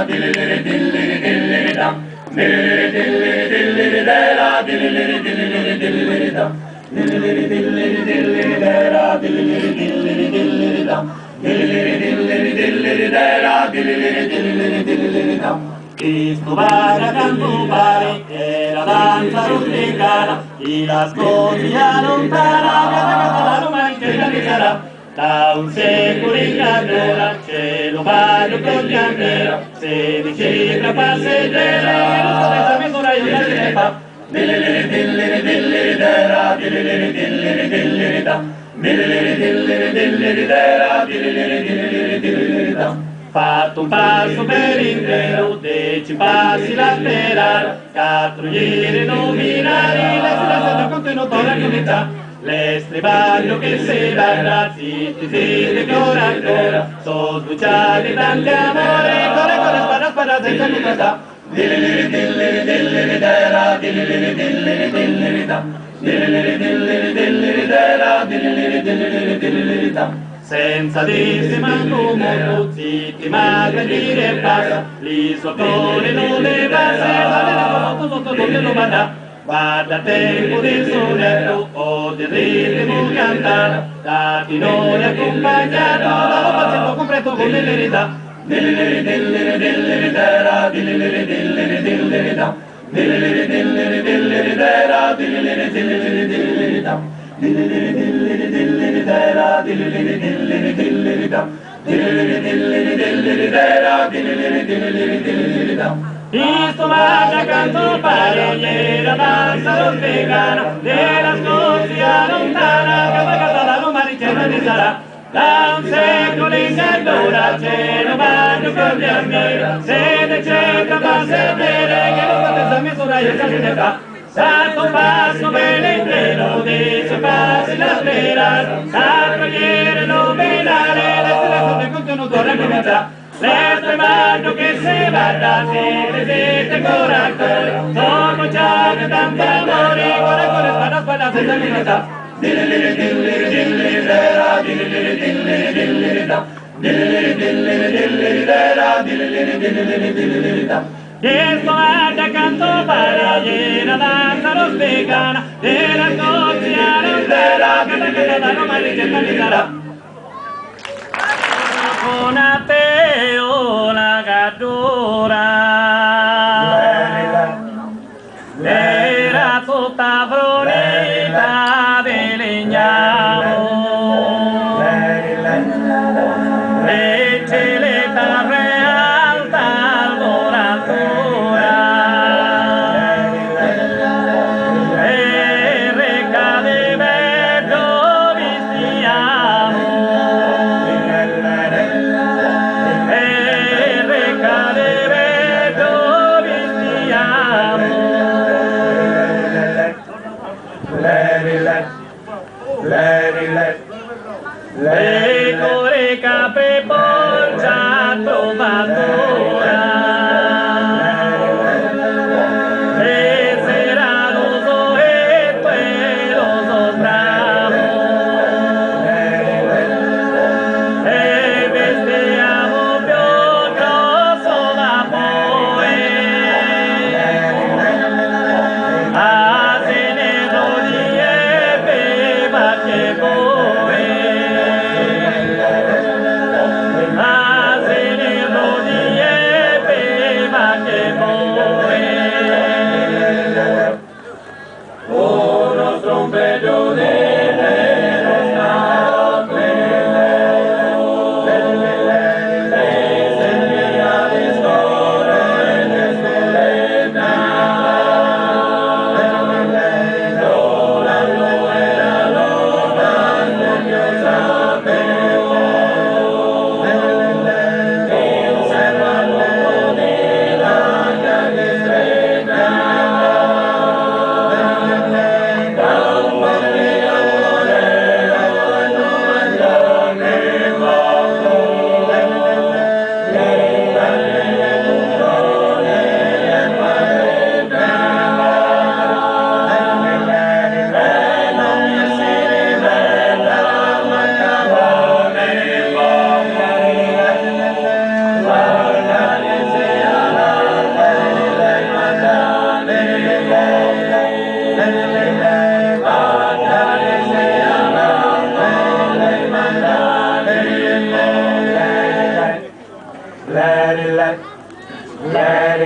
dilliri dilliri dilliri dam, dilliri dilliri dilliri dera, dilliri dilliri dilliri dam, dilliri dilliri dilliri dera, dilliri dilliri dilliri dam, dilliri dilliri dilliri dera, dilliri dilliri dilliri dam. Istuvare a cantare e la danza rusticana, chi l'ascolta lontana, canta la romanica che sarà. Da un secolo in allora, cielo vario con bianchera, 16 cifra passeggera, e lo stessa misura io la ne fa. Dilliri dilliri dilliri dera, dilliri dilliri dilliri da, dilliri dilliri dilliri dera, dilliri dilliri dilliri da. Fatto un passo per intero, 10 passi laterali, 4 giri nominali, le silenze del contenuto della comunità. L'estribaglio che si verrà, zitti, zitti, ancora, ancora, sono sbucciati tanti amori, corre, spara, spara, senza libertà. Dilliri, dilliri, dilliri, dera, dilliri, dilliri, dilliri, da, dilliri, dilliri, dilliri, dera, dilliri, dilliri, dilliri, da. Senza dirsi manco molto, zitti, ma dire e passa, lì sotto le nube basse, la sotto dove lo vada. Guarda tempo del sonetto o del ritmo cantato, da tenore accompagnato, da un pazzesco completo con le verità. Dilliri dilliri dilliri dera, dilliri dilliri dilliri da, dilliri dilliri dilliri dera, dilliri dilliri dilliri da, dilliri dilliri dilliri dera, dilliri dilliri dilliri da, dilliri dilliri dilliri dera, dilliri dilliri dilliri da. Isto vaya canto parellera, danza rusticana, della Scozia lontana, canta la romanica di sarà. Da un secolo in allora, cielo bagno con bianchera, 700 passeggere, che lo stessa misura io quasi ne fa. Salto passo per intero, 10 passi laterali, 4 giri nominali, le silenze del contenuto della comunità. L'estremaggio che si guarda, si resiste ancora ancora, sono bocciate tanti amori, cuore, spara, spara, senza libertà. Dilliri, dilliri, dilliri, dera, dilliri, dilliri, dilliri, da, dilliri, dilliri, dilliri, dera, dilliri, dilliri, dilliri, da. Questo è da canto parallera, danza rusticana, della Scozia lontana, canta la romanica di sarà. Una teola gadura, era tutta fronita di legnamo, e ce le tarre alta alboratura, e reca di bello vistiamo.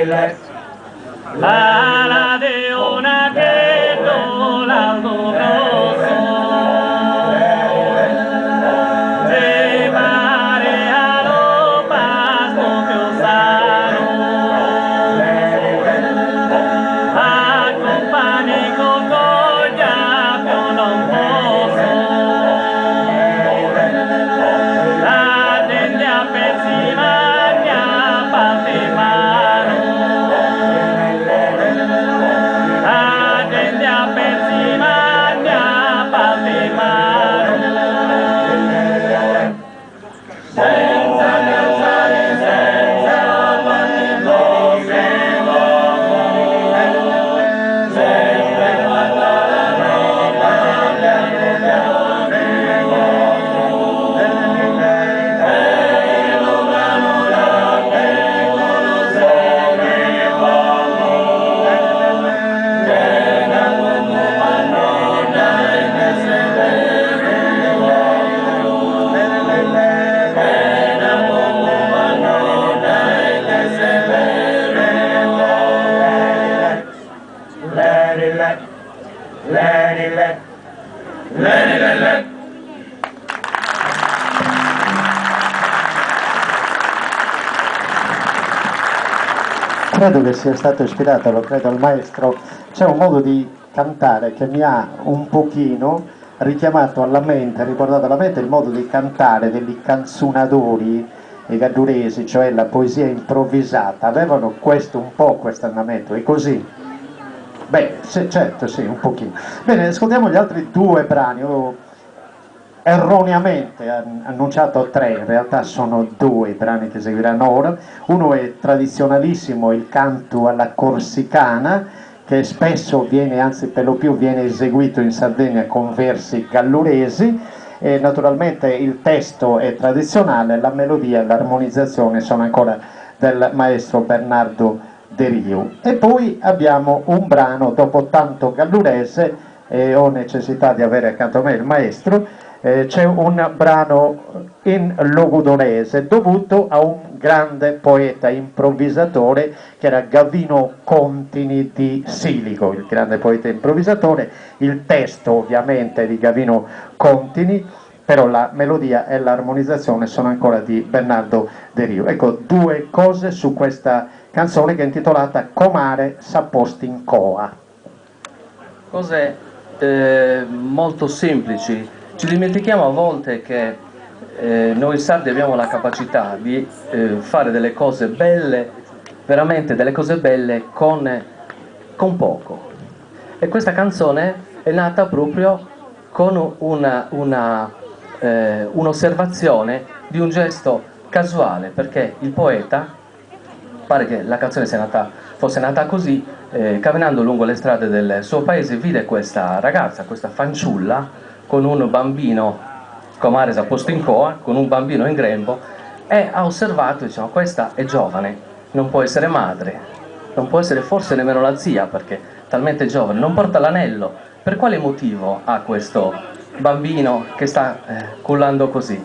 la de una que no la grosso de mare a lo pasto piosano accompagni con goglia con un poso la gente a pezzi magna parte mano la gente a pezzi magna parte mano senza calzare senza panno sempre fatta la roba let. Credo che sia stato ispirato, lo credo, al maestro. C'è un modo di cantare che mi ha un pochino richiamato alla mente, riportato alla mente il modo di cantare degli canzonadori galluresi, cioè la poesia improvvisata. Avevano questo un po' questo andamento, è così? Beh, sì, certo, sì, un pochino. Bene, ascoltiamo gli altri due brani. Ho erroneamente annunciato tre, in realtà sono due i brani che seguiranno ora. Uno è tradizionalissimo, il canto alla corsicana, che spesso viene, anzi per lo più viene eseguito in Sardegna con versi galluresi, e naturalmente il testo è tradizionale, la melodia e l'armonizzazione sono ancora del maestro Bernardo De Riu. E poi abbiamo un brano, dopo tanto gallurese, e ho necessità di avere accanto a me il maestro, c'è un brano in logudorese dovuto a un grande poeta improvvisatore che era Gavino Contini di Silico, il grande poeta improvvisatore. Il testo ovviamente è di Gavino Contini, però la melodia e l'armonizzazione sono ancora di Bernardo De Riu. Ecco, due cose su questa canzone che è intitolata Comare s'apposti in coa. Cose molto semplici. Ci dimentichiamo a volte che noi sardi abbiamo la capacità di fare delle cose belle, veramente delle cose belle con poco. E questa canzone è nata proprio con un'osservazione di un gesto casuale, perché il poeta, pare che la canzone fosse nata così, camminando lungo le strade del suo paese vide questa ragazza, questa fanciulla, con un bambino, comare s'apposto in coa, con un bambino in grembo, e ha osservato, diciamo, questa è giovane, non può essere madre, non può essere forse nemmeno la zia, perché è talmente giovane, non porta l'anello, per quale motivo ha questo bambino che sta cullando così?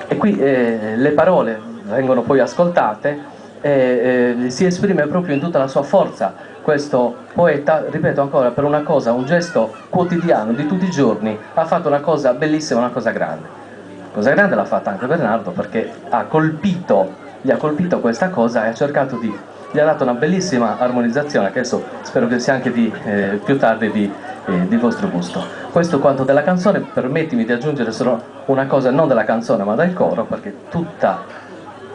E qui le parole vengono poi ascoltate e si esprime proprio in tutta la sua forza questo poeta, ripeto ancora, per una cosa, un gesto quotidiano di tutti i giorni, ha fatto una cosa bellissima, una cosa grande. Cosa grande l'ha fatta anche Bernardo, perché gli ha colpito questa cosa e ha cercato gli ha dato una bellissima armonizzazione, che adesso spero che sia anche più tardi di vostro gusto. Questo quanto della canzone. Permettimi di aggiungere solo una cosa, non della canzone ma del coro, perché tutta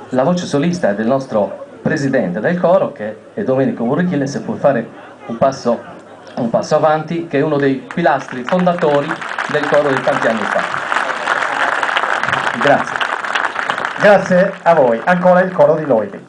la voce solista è del nostro presidente del coro, che è Domenico Burrichille, se può fare un passo avanti, che è uno dei pilastri fondatori del coro di tanti anni fa. Grazie. Grazie a voi. Ancora il coro di Loidi.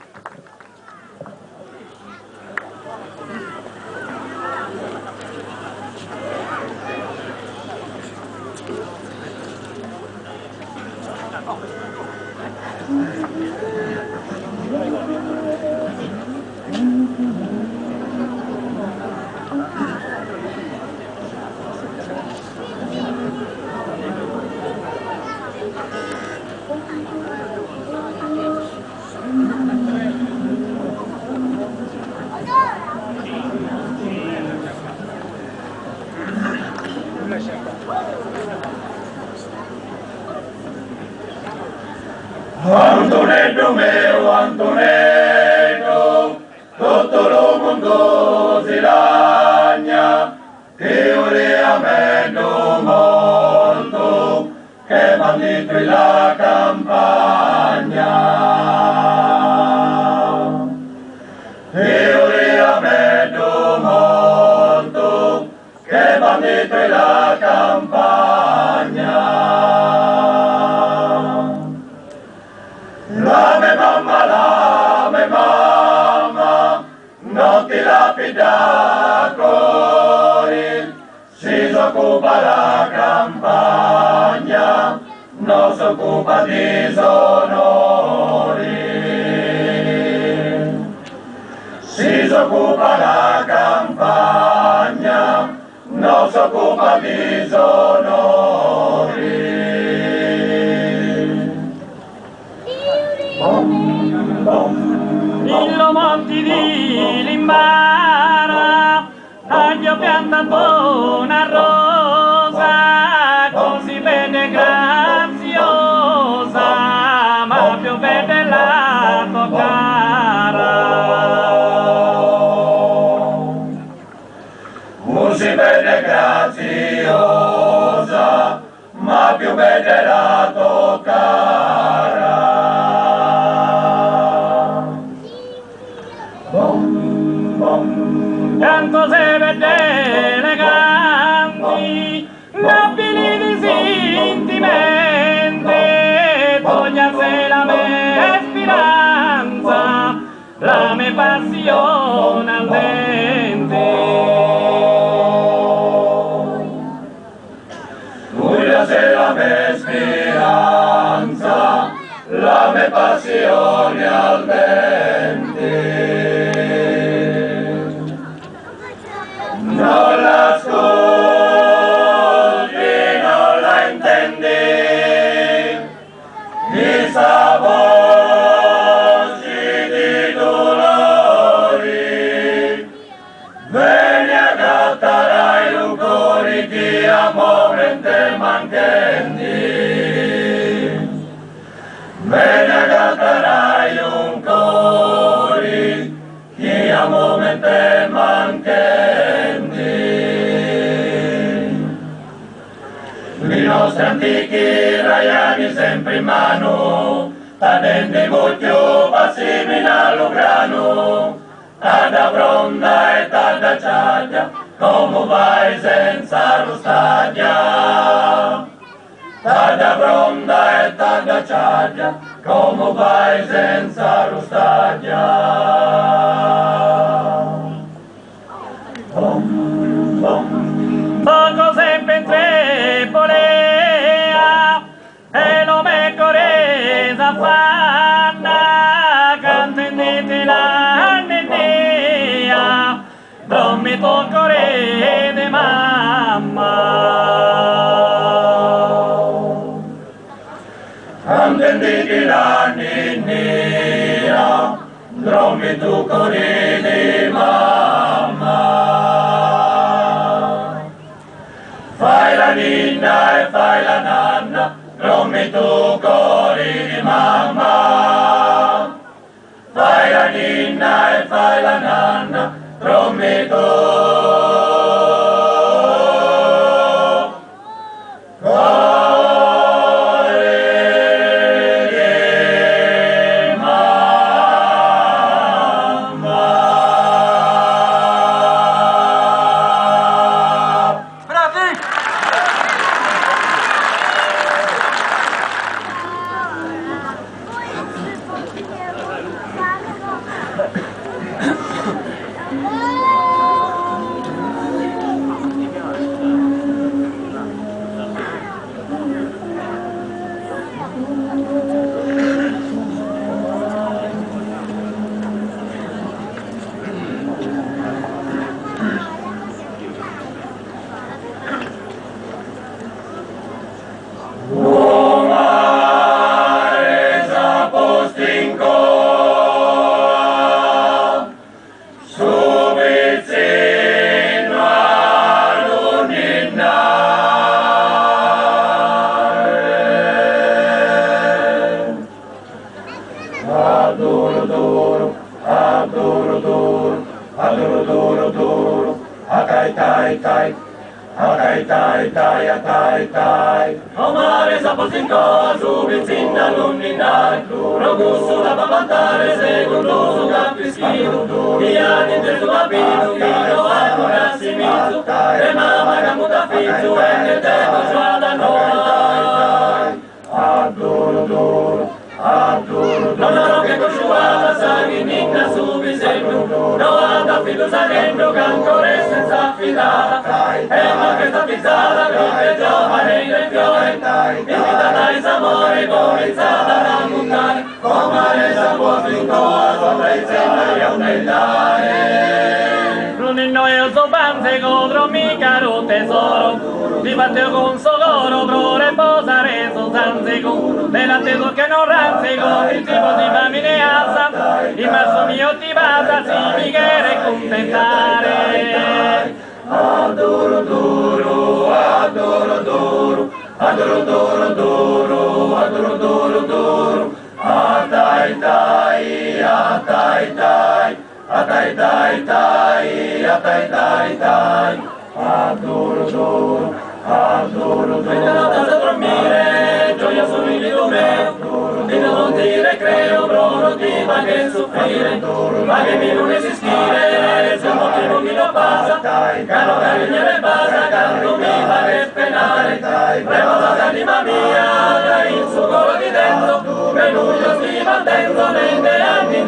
Nino mio Antonetto, tutto il mondo si lagna, teoriamente molto, che bandito in la campagna. Teoriamente molto, che bandito in la campagna. La mia mamma, non ti lapida cori, si occupa la campagna, non si occupa di sonori. Si occupa la campagna, non si occupa di sonori. Illo monti di Limbara, taglio piantato una rosa, così vede graziosa, ma più vede la tua cara. Si vede graziosa, ma più vede la tua cara. Tanto se vede eleganti, nobili di sentimenti, togliase la mia speranza, la mia passione al dente. Togliase la mia speranza, la mia passione al dente. Non l'ascolti, non la intendi, questa voce di dolori, vieni a gattare un cuore che a momenti manchendi, vieni a gattare un cuore che a momenti manchendi. I nostri antichi raiani sempre in mano, tenendo i mucchio passivi allo grano, tada bronda e tada ciaglia, come vai senza rostaglia? Tada bronda e tada ciaglia, come vai senza rostaglia? Poco sempre trebolea e lo me coresa fanna, cantendete la nennea, non mi toccore de mamma. Cantendete la nennea, non mi toccore de mamma. Fai la ninna e fai la nanna, non mi tu cori di mamma. Fai la ninna e fai la nanna, non mi tu cori di mamma. adoro duro duro, atai tai tai, atai tai tai, atai tai. O mare saposinco, subizina lunninai, robusto da papantare, secondo su capischino, Iani del suo capito, Vino a curarsi mizu, e mamma camuta fizzu, e ne devo giada noi. Adoro duro, adoro duro, non che cosciuata, saghi ninna su bisegno, no anda fido sagendo, che ancora è senza affidata, e ma che sta pizzata, che giovane nel fiore, invita dai amore, cominciata da montare, come sa può fincoa, sopra il seno e un Bruninno e il suo panze contro mi caro tesoro, ti batteo con sogoro, pro reposare su Zanzico, dell'atteso che non ranzico, il tipo di famiglia alza, il masso mio ti basa, si mi chiede contentare. Adoro duro, adoro duro, adoro duro duro, adoro duro duro, atai tai, atai tai, atai tai tai, atai tai tai, adoro duro, adoro duro. Vengono da dormire, gioia somigli come, di non dire creo, non ti va che soffrire, ma che mi non esistire, se non mi lo passa, caro carriere basa, canto mi va che penare, remosa l'anima mia, il suo coro di dentro, venuto stima dentro, nelle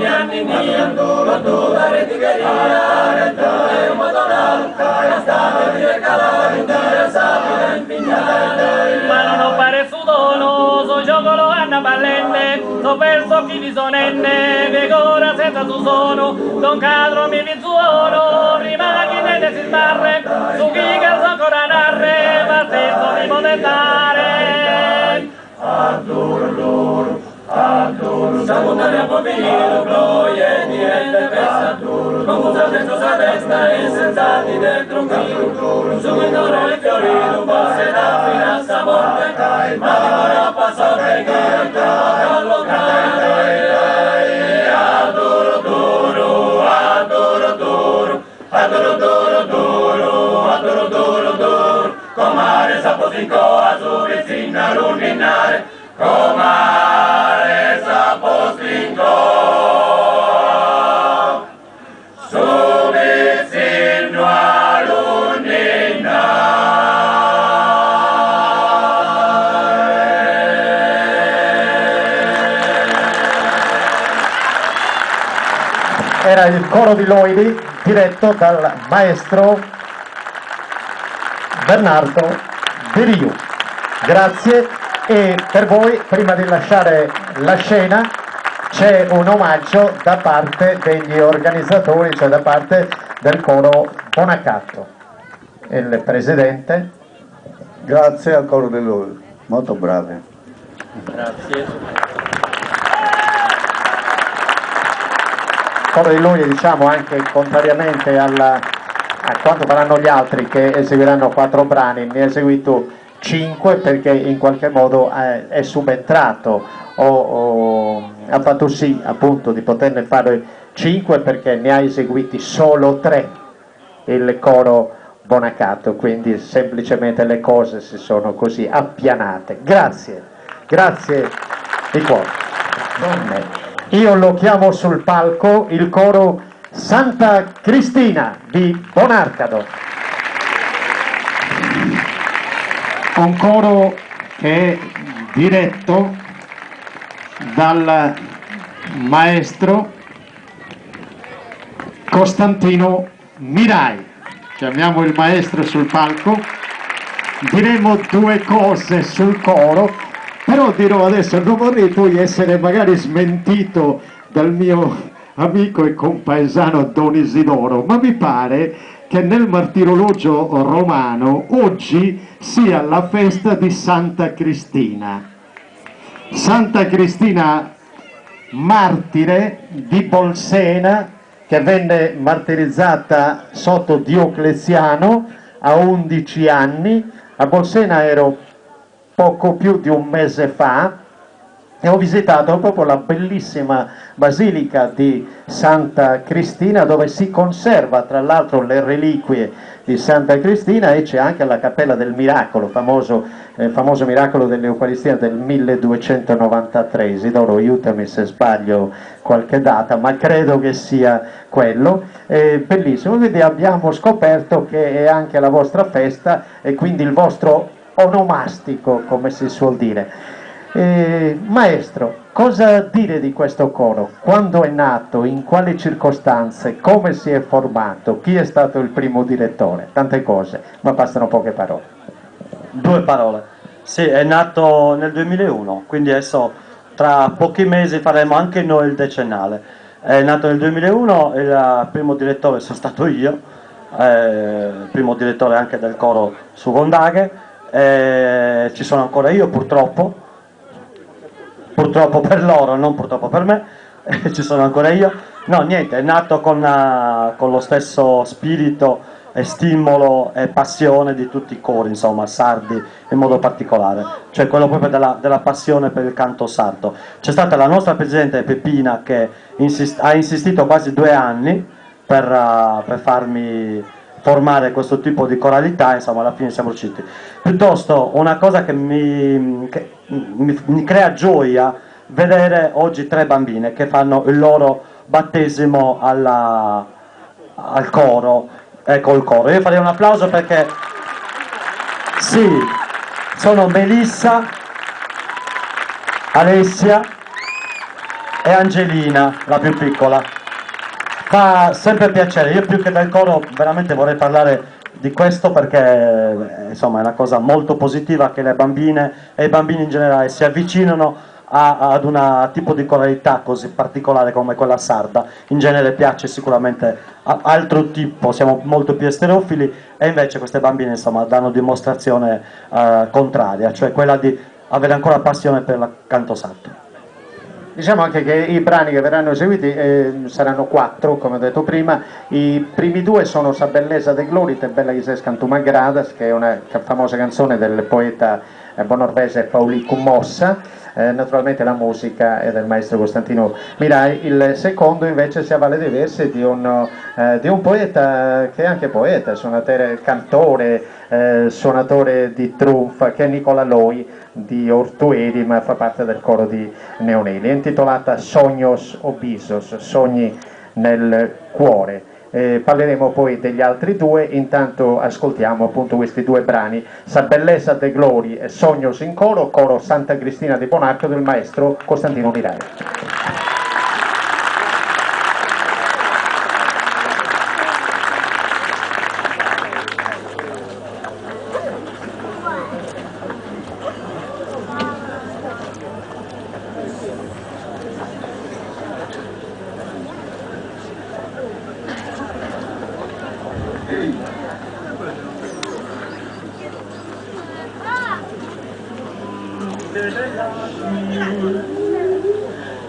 anni mia, lo tu la retigheria, il tuo è un motonato, la stata di recalare, interessato da impignare, ma non pare su dono, so gioco lo hanno ballente, so perso chi di sonenne, vigora senza tu sono, don cadro mi vizuono, prima chi ne si sbarre, su chi calzo ancora narre, ma stesso mi potentare. Adoro loro, adoro, siamo andati a poverino, glorie di rende festa, confusa dentro sa destra e sensati del tronchino, su cui d'oro e fiorino, forse da finanza morte, ma di buona passo che il tuo allocare. Adoro duro, adoro duro, adoro duro duro, adoro duro duro, comare saposinco a su vicina lunninare, comare saposinco su vicino a lunninare. Era il coro di Loidi diretto dal maestro Bernardo De Riu. Grazie, e per voi, prima di lasciare la scena, c'è un omaggio da parte degli organizzatori, cioè da parte del coro Bonacatto. Il presidente. Grazie al coro di lui, molto bravi. Grazie. Coro di lui, diciamo, anche contrariamente a quanto faranno gli altri che eseguiranno 4 brani, ne ha eseguito 5 perché in qualche modo è subentrato o ha fatto sì appunto di poterne fare 5 perché ne ha eseguiti solo 3 il coro Bonacatto, quindi semplicemente le cose si sono così appianate. Grazie, grazie di cuore. Donne. Io lo chiamo sul palco il coro Santa Cristina di Bonarcado. Un coro che è diretto dal maestro Costantino Mirai. Chiamiamo il maestro sul palco, diremo 2 cose sul coro. Però dirò adesso, non vorrei poi essere magari smentito dal mio amico e compaesano Don Isidoro, ma mi pare che nel martirologio romano oggi sia la festa di Santa Cristina. Santa Cristina, martire di Bolsena, che venne martirizzata sotto Diocleziano a 11 anni. A Bolsena ero poco più di un mese fa e ho visitato proprio la bellissima basilica di Santa Cristina, dove si conserva tra l'altro le reliquie di Santa Cristina, e c'è anche la Cappella del Miracolo, famoso miracolo dell'Eucaristia del 1293. Isidoro, aiutami se sbaglio qualche data, ma credo che sia quello. Bellissimo, quindi abbiamo scoperto che è anche la vostra festa e quindi il vostro onomastico, come si suol dire. Maestro, cosa dire di questo coro? Quando è nato? In quali circostanze? Come si è formato? Chi è stato il primo direttore? Tante cose, ma bastano poche parole. 2 parole. Sì, è nato nel 2001, quindi adesso tra pochi mesi faremo anche noi il decennale. È nato nel 2001, il primo direttore sono stato io, primo direttore anche del coro su Gondaghe, ci sono ancora io purtroppo per loro, non purtroppo per me, ci sono ancora io. No, niente, è nato con lo stesso spirito e stimolo e passione di tutti i cori, insomma, sardi in modo particolare, cioè quello proprio della passione per il canto sardo. C'è stata la nostra presidente Peppina che ha insistito quasi 2 anni per farmi formare questo tipo di coralità, insomma alla fine siamo riusciti. Piuttosto una cosa che mi crea gioia vedere oggi 3 bambine che fanno il loro battesimo al coro, col coro. Io farei un applauso perché sì, sono Melissa, Alessia e Angelina, la più piccola. Fa sempre piacere, io più che del coro veramente vorrei parlare di questo perché insomma è una cosa molto positiva che le bambine e i bambini in generale si avvicinano ad un tipo di coralità così particolare come quella sarda. In genere piace sicuramente altro tipo, siamo molto più estereofili, e invece queste bambine insomma danno dimostrazione contraria, cioè quella di avere ancora passione per il canto sardo. Diciamo anche che i brani che verranno eseguiti saranno 4, come ho detto prima. I primi 2 sono Sabellesa de Glori, Te bella che sei cantuma gradas, che è una famosa canzone del poeta bonorvese Paulico Mossa. Naturalmente la musica è del maestro Costantino Mirai. Il secondo invece si avvale dei versi di un poeta che è anche poeta, suonatore, cantore, suonatore di truffa, che è Nicola Loi di Ortuedi, ma fa parte del coro di Neoneli. È intitolata Sognos Obisos, sogni nel cuore. Parleremo poi degli altri 2, intanto ascoltiamo appunto questi 2 brani, Sabellesa de Glori e Sognos in coro, coro Santa Cristina di Bonacchio del maestro Costantino Mirai.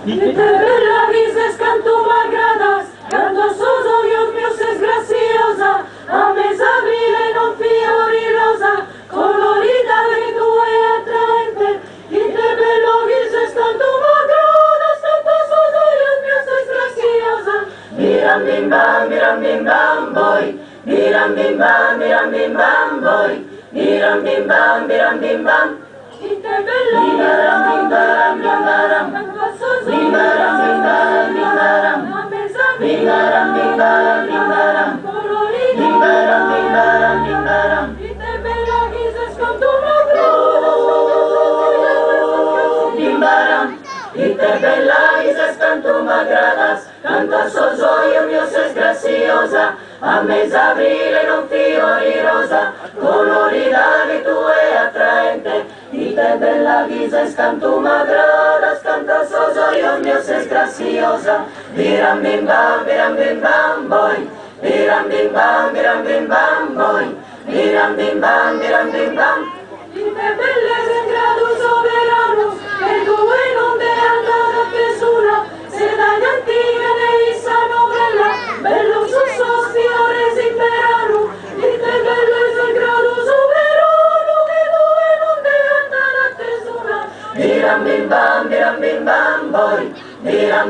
Y te bella dices canto m'agradas, canto sos odios mios es graciosa, a mes abrile non fiori rosa, colorida che tu è attraente. Y te bella dices canto m'agradas, canto sos odios mios es graciosa. Miram bim bam boy, miram bim bam boy, miram bim bam. Y te bella bim baram, canto sos odios mios es graciosa, a mes abrile colorida bim baram. Y te bella dices canto m'agradas, bim baram. Y te bella dices canto m'agradas, canto sos odios mios es graciosa, a mes abrile non fiori rosa, colorida che tu è attraente. Y te bella dices canto m'agradas, canto sos odios mios es graciosa. Biram bim bam boy, biram bim bam boy, biram bim bam. Y te belles en grado soberanos, el due non de andata pesura, se daña antiga ne sano bella, bello sus fiores imperano. Y te belles en grado soberano, el due non de andata pesura. Biram bim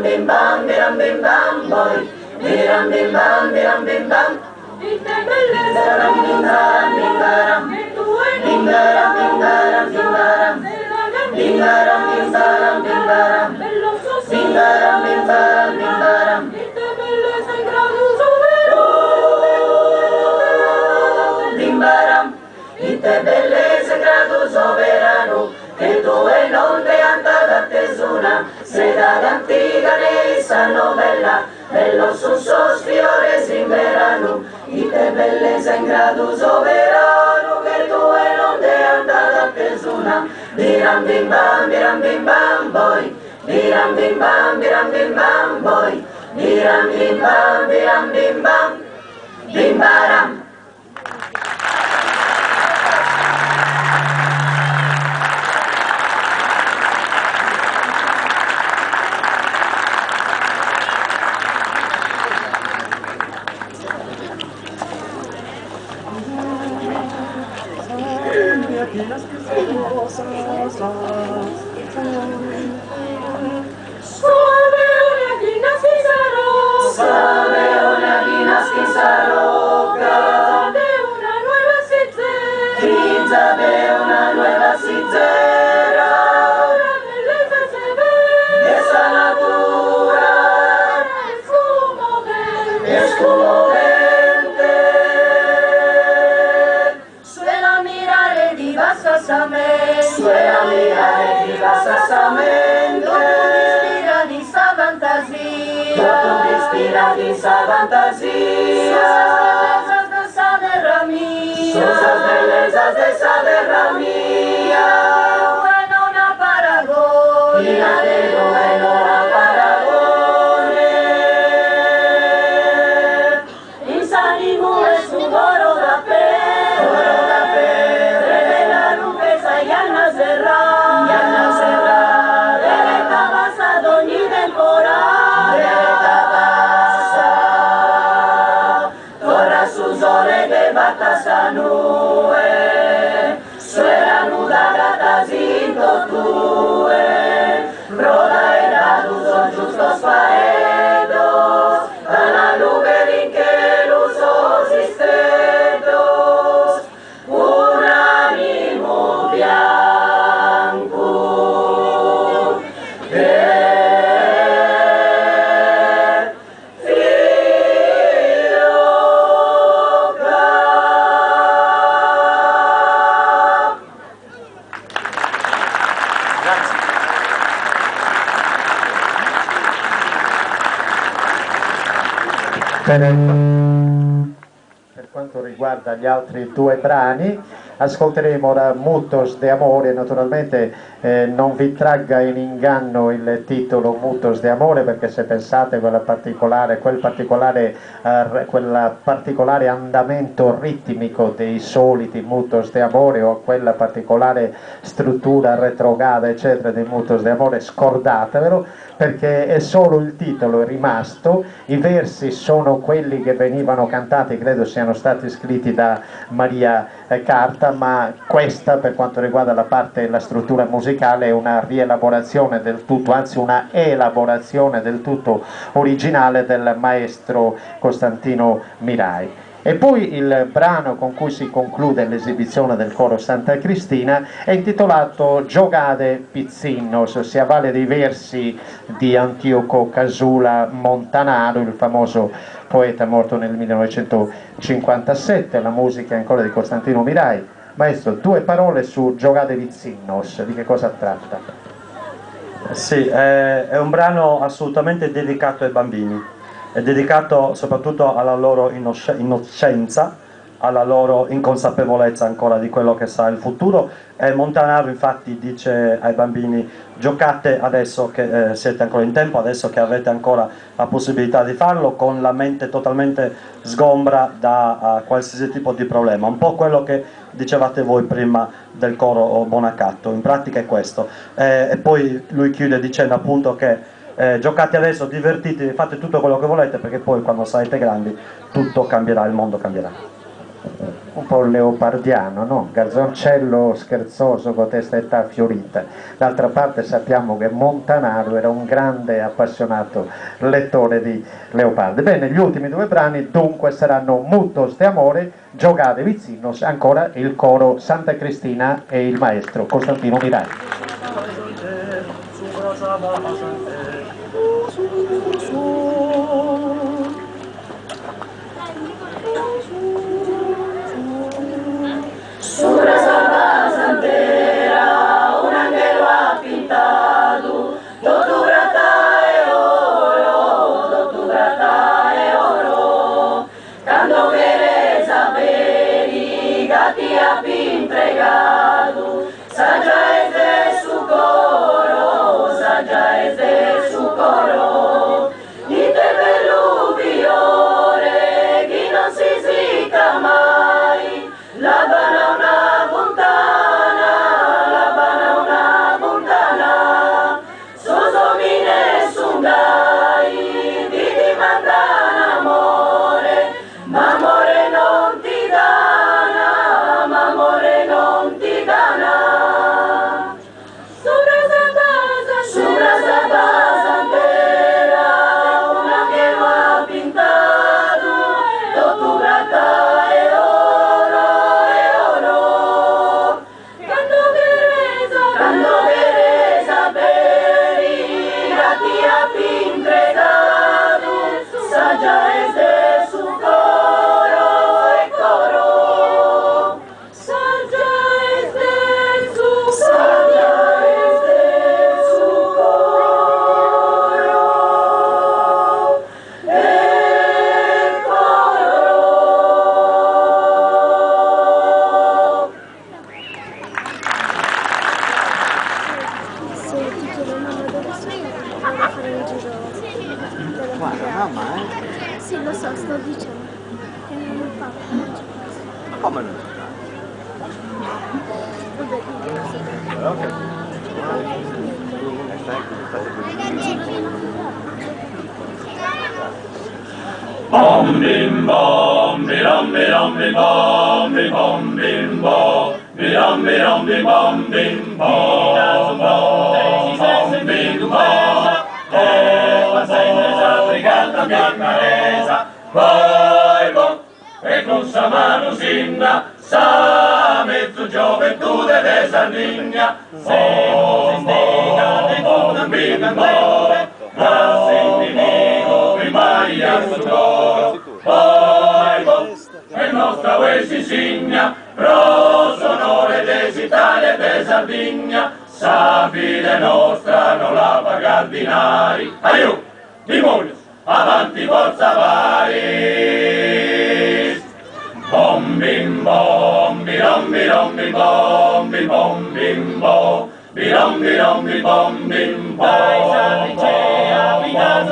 biram bim bam boy, biram bim bam Ite bellezza biram bim baram, e tu hai bim baram, bello sospiro, ite bellezza in grado soverano, ite bellezza in grado soverano, che tu e non te anta da tesuna, se da antica ne sanno bella, bello su sospiro in verano, ite bellezza in grado soverano, che tu e non te anta da tesuna, biram bim bam boy, biram bim bam boy, biram bim bam bim baram. Suave una guina schizarroca, de una nueva sizzera, de una nueva sizzera, una bellezza se ve, esa natura, es commovente, suela mirare divassamente, tu ispira di sa fantasia, Sosas bellezas de sa terra mia, non ha paragone, non ha paragone, in s'animo e su oro da per la rumpesa y Anna Serra, derecha bassa d'ogni temporale, torra su sole che batta sa nube, suera nuda gata zinto tue, broda e dadu son giustos faedos, la nube vinque lusos istetos, un animo bianco, Per quanto riguarda gli altri due brani, ascolteremo ora Mutos de Amore. Naturalmente non vi tragga in inganno il titolo Mutos de Amore, perché se pensate quel particolare andamento ritmico dei soliti Mutos de Amore o quella particolare struttura retrograda eccetera dei Mutos de Amore, scordatevelo, perché è solo il titolo è rimasto. I versi sono quelli che venivano cantati, credo siano stati scritti da Maria Carta, ma questa, per quanto riguarda la struttura musicale, è una rielaborazione del tutto, anzi una elaborazione del tutto originale del maestro Costantino Mirai. E poi il brano con cui si conclude l'esibizione del coro Santa Cristina è intitolato Giocate Pizzinnos, si avvale dei versi di Antioco Casula Montanaro, il famoso poeta morto nel 1957, la musica ancora di Costantino Mirai. Maestro, due parole su Giocate Pizzinnos, di che cosa tratta? Sì, è un brano assolutamente dedicato ai bambini. È dedicato soprattutto alla loro innocenza, alla loro inconsapevolezza ancora di quello che sarà il futuro, e Montanaro infatti dice ai bambini: giocate adesso che siete ancora in tempo, adesso che avete ancora la possibilità di farlo, con la mente totalmente sgombra da qualsiasi tipo di problema, un po' quello che dicevate voi prima del coro Bonacatto, in pratica è questo. E poi lui chiude dicendo appunto che giocate adesso, divertitevi, fate tutto quello che volete, perché poi quando sarete grandi tutto cambierà, il mondo cambierà. un po' leopardiano, no? Garzoncello scherzoso con testa età fiorita. D'altra parte sappiamo che Montanaro era un grande appassionato lettore di Leopardi. Bene, gli ultimi due brani dunque saranno Mutos de Amore, Giocate Vizzinos, ancora il coro Santa Cristina e il maestro Costantino Mirani. Sura salva santera, un angelo ha pintato, dotturata e oro, quando quere sapere, gatti ha pintregato, saggia è del suo coro, saggia è del suo coro, di te bello fiore, chi non si sicca mai, la bana una puntana, sosomine sungai, di mandana amore, ma amore non ti dana, ma amore non ti dana. Sura santera, una che lo ha pintato, dotturata e oro, quando quere sapere, gatti ha pintregato, saggia è del suo coro e coro, saggia è del suo coro e coro. Se ti chiedo mamma dove sei, vado a fare un giro. Guarda, mamma, Sì, lo so, sto dicendo. Che non mi fa. Come non? Vabbè, quindi non so Bom bim bom, birom birom bim bom, bim bom bim bom, birom birom bim bom bim bom, bom bim bom. La senza brigata bianca resa, vai bom, e con sa mano sinna, sa mezzo gioventù de Sardegna, bom bom bim bom, la sentimigo mi mai a su coro, vai bom, e nostra uè si signa, pro sonore d'Italia e de Sardegna, sabile nostra non la pagar dinari, aiù, dimonios, avanti forza varis. Bom bim bom, birom birom bim bom, bim bom bim bom, birom birom bim bom bim bom, bom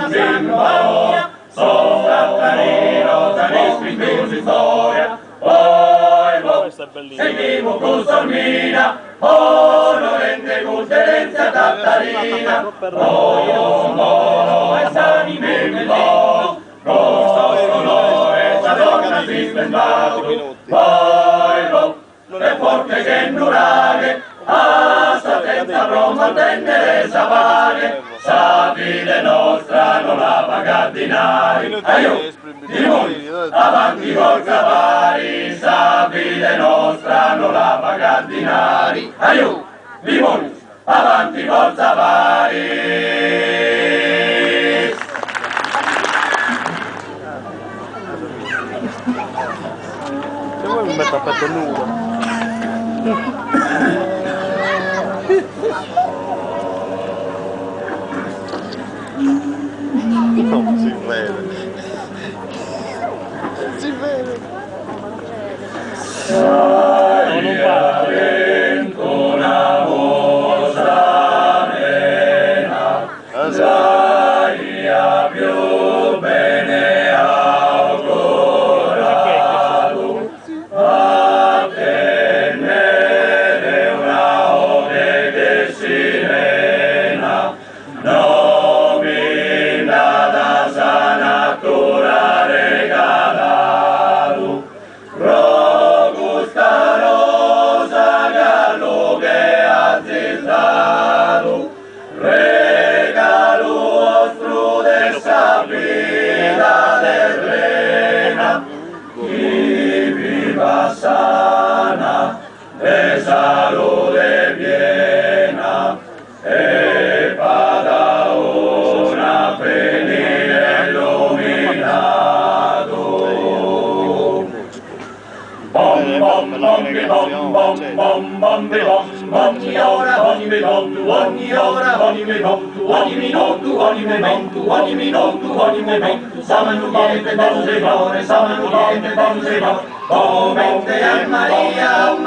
bim bom, sopra Tarino, Tanesco in storia, poi bom, sentivo con Sormina, onorente con Terenzia Tattarina, oh, e sani bim bom, con onore, sa donna si spendato, poi bom, è forte che nuraghe, a sta tenta Roma tendere savare, sabile nostra non la paga dinari, aiù, dimoni, avanti forza vari, sabile nostra non la paga dinari, aiù, dimoni, avanti forza vari. Se vuoi mi metto a petto nudo. Non si vede. Si vede. Sai avento una vostra mena, sai a più bene augurato, a tenere una ode che sirena, nomina da sa natura regalato, chi viva sana e salute piena e vada ora venire illuminato. Bom bom bom bom bom bom bom bom ogni ora, ogni minuto, ogni ora, ogni minuto, ogni minuto, ogni momento, ogni minuto, ogni momento, siamo niente del Signore, siamo niente del Signore, commente a Maria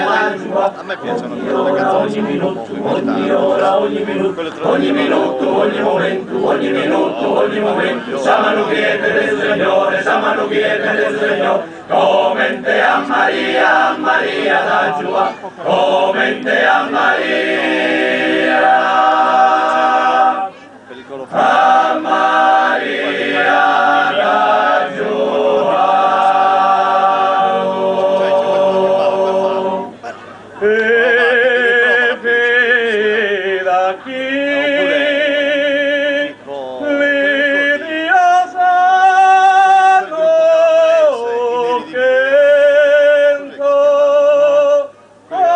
la giua. A me piacciono le canzoni. Ogni minuto, ogni ora, ogni minuto, ogni minuto, ogni momento, ogni minuto, ogni momento, siamo niente del Signore, siamo niente del Signore, commente a Maria la giua, commente a Maria la giua. E veda chi l'Idio santo canto, hanno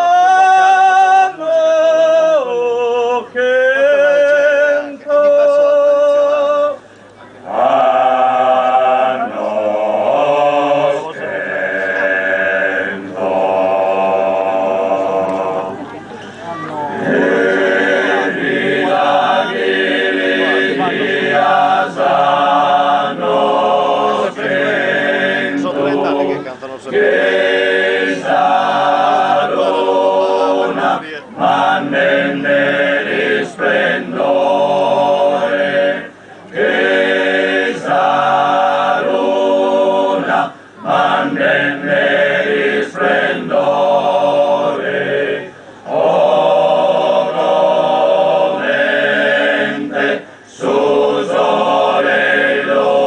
canto, Sono 30 anni che cantano sempre. ma nel splendore che sarona, ma nel splendore mente su sole illuminato.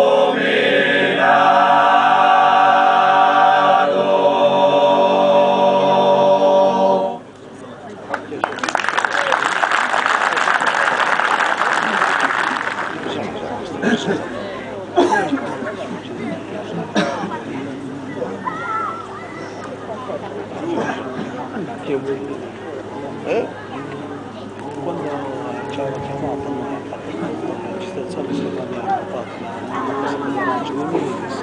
Quando ci aveva chiamato la registrazione se l'abbiamo fatta una cosa dell'arancio dei Miris,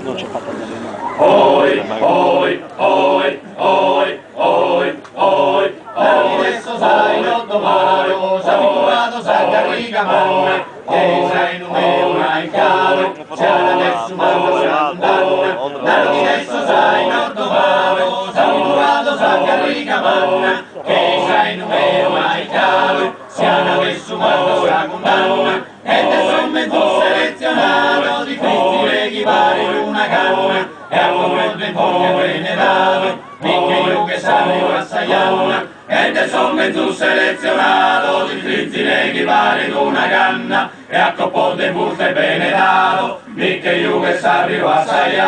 non ci ha fatto andare mai. Oi, oi, oi, oi, oi, oi, adesso sai non domani, siamo abituato a carica manna, che sai non è mai caro, siamo adesso manco andando, adesso sai non domani, siamo abituato a carica manna, che sai non è mai caro, siamo adesso manco andando, e te son mezzo selezionato di questi leghi vari in una canna, e a come poi venerato, minchia io che sarò assaiato, e te son mezzo selezionato di frizzi leghi vari in una canna, e a copo de buste venerato, minchia io che sarò assaiato.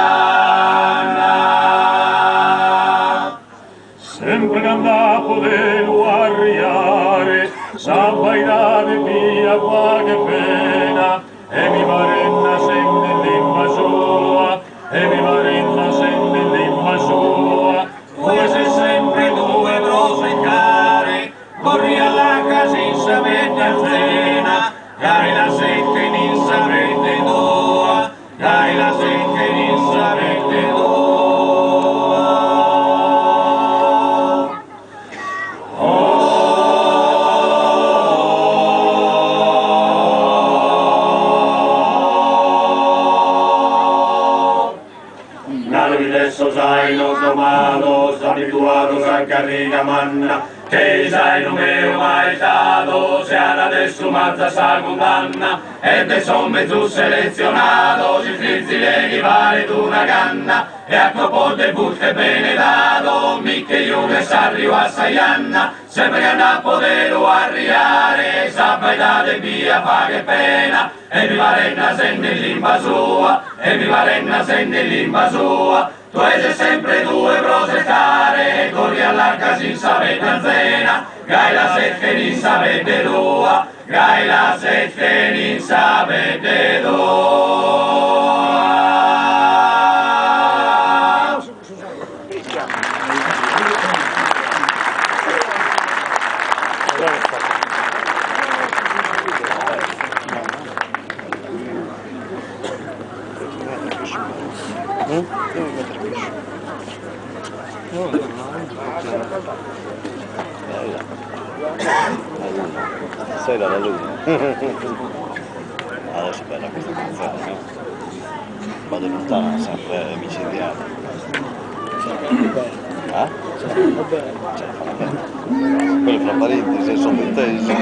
Sempre che andavo devo arriare, s'abbairare via qualche pena, e mi parenna sempre l'imma sua, e mi parenna sempre l'imma sua. Come se sempre due brose in care, corri alla casa in sapete anzena, dai la sette in sapete tua, dai la sette in sapete tua. Adesso sai non domano, sto abituato a carica manna, che sai non è mai stato, se adesso mazza sa condanna, e te son mezzo selezionato, si frizzi leghi vari d'una canna, e a copo de buste bene dato, mica io che s'arrivo a Saianna, sempre che andà a poterlo arriare, sappai date via fa che pena, e mi parenna sente l'imba sua, e mi parenna sente l'imba sua. Tu sei sempre due brose care, corri all'arca sin sapete anzena, gai la sette in sapete tua, gai la sette in sapete tua. Devi mettere qui. Sei dalla luna. Adesso è bella questa canzone, no? Vado lontano, sempre micidiale. Eh? Ce la fanno bene. Quello fra parentesi sono intenso.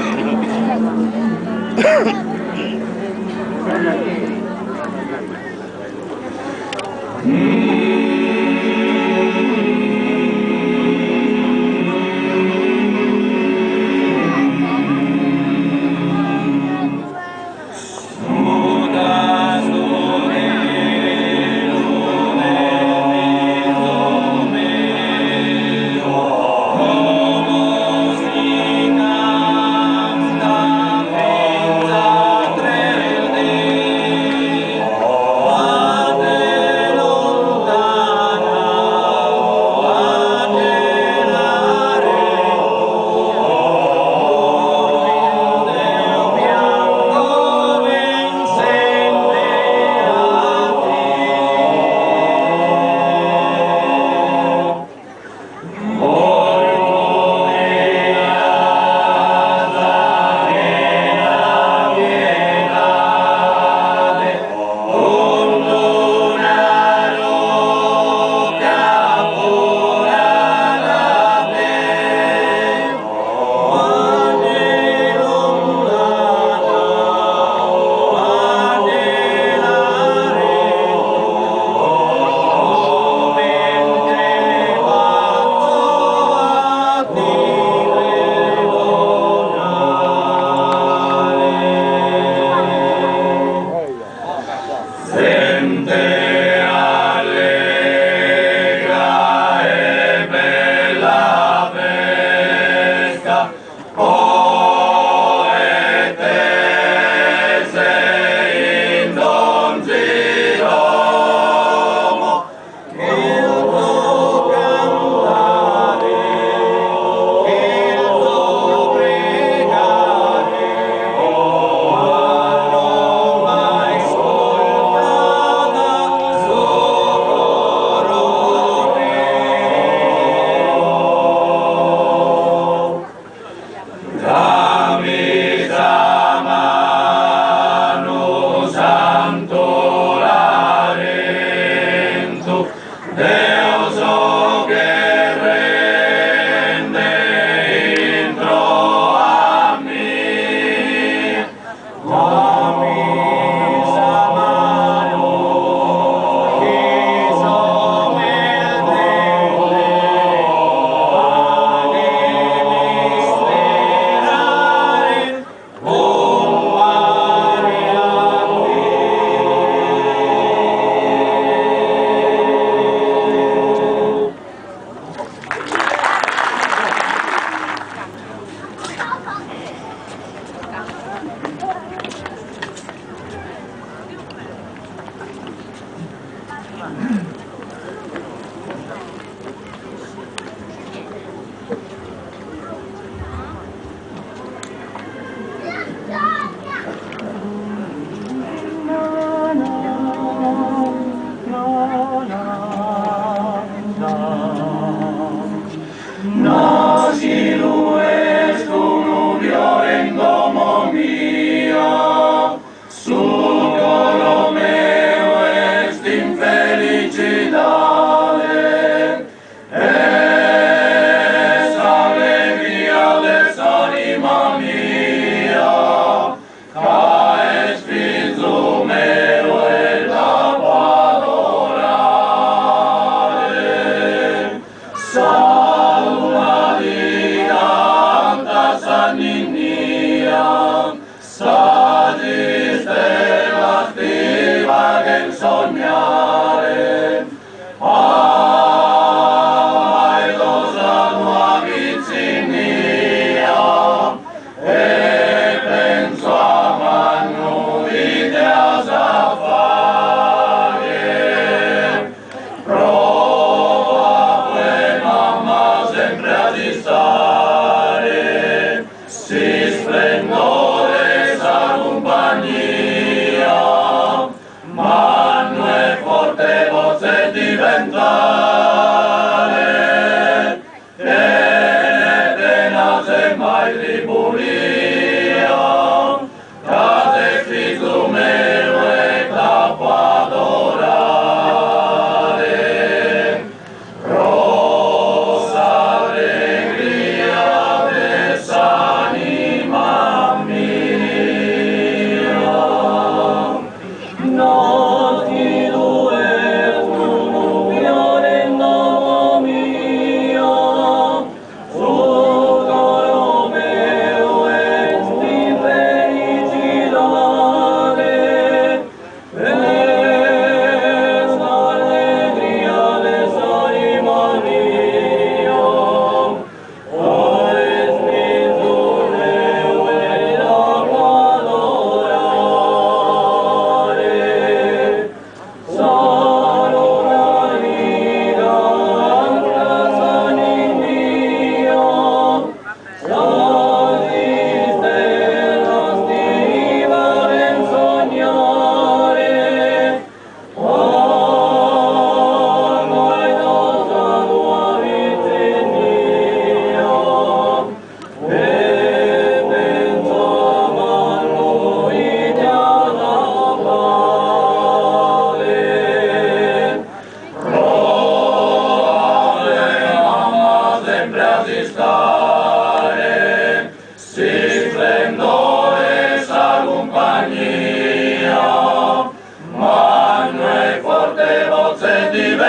Salva Maria.